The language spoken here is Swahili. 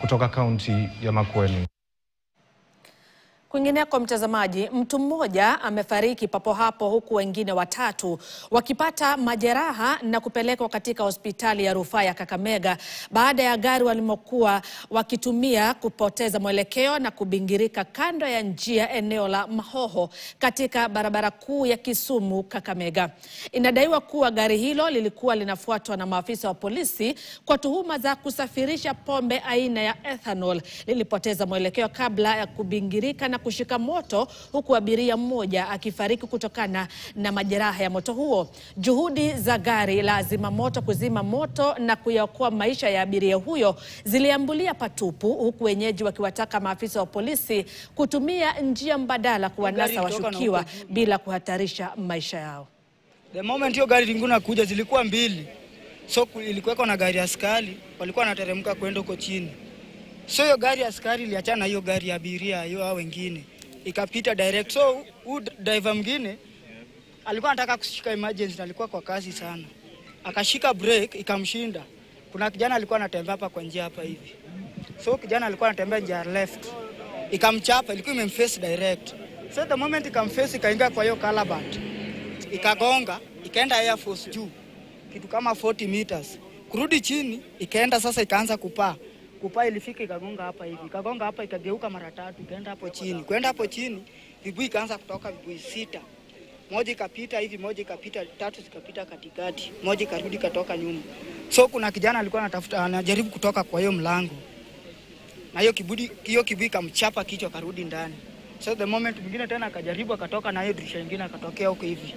kutoka kaunti ya Makueni. Kwingineko mtazamaji, mtu mmoja amefariki papo hapo huku wengine watatu wakipata majeraha na kupelekwa katika hospitali ya rufaa ya Kakamega baada ya gari walimokuwa wakitumia kupoteza mwelekeo na kubingirika kando ya njia eneo la Mahoho katika barabara kuu ya Kisumu Kakamega. Inadaiwa kuwa gari hilo lilikuwa linafuatwa na maafisa wa polisi kwa tuhuma za kusafirisha pombe aina ya ethanol. Lilipoteza mwelekeo kabla ya kubingirika na kushika moto, huku abiria mmoja akifariki kutokana na majeraha ya moto huo. Juhudi za gari la zimamoto kuzima moto na kuyaokoa maisha ya abiria huyo ziliambulia patupu, huku wenyeji wakiwataka maafisa wa polisi kutumia njia mbadala kuwanasa washukiwa bila kuhatarisha maisha yao. The moment hiyo gari linguna kuja zilikuwa mbili. So ilikuwa na gari ya askari, walikuwa wanateremka kwenda huko chini. So hiyo gari ya askari iliachana hiyo gari ya abiria hiyo hao wengine. Ikapita direct. So driver mwingine alikuwa anataka kushika emergency, alikuwa kwa kasi sana. Akashika brake ikamshinda. Kuna kijana alikuwa anatembea hapa kwa njia hapa hivi. So kijana alikuwa anatembea njia left. Ikamchapa, ilikuwa imemface direct. So the moment ikamface ikaingia kwa hiyo calabat. Ikagonga, ikaenda Air Force juu. Kitu kama 40 meters. Kurudi chini, ikaenda sasa ikaanza kupaa. Kupaa ilifika ikagonga hapa hivi. Ikagonga hapa ikageuka mara tatu, ikaenda hapo chini. Kwenda hapo chini, viguu ikaanza kutoka viguu 6. Moja ikapita hivi, moja ikapita, tatu zikapita katikati. Moja ikarudi katoka nyuma. So kuna kijana alikuwa anajaribu kutoka kwa hiyo mlango. Na hiyo kibui ikamchapa kichwa karudi ndani. So the moment mwingine tena akajaribu akatoka na hiyo dirisha nyingine akatokea huko hivi.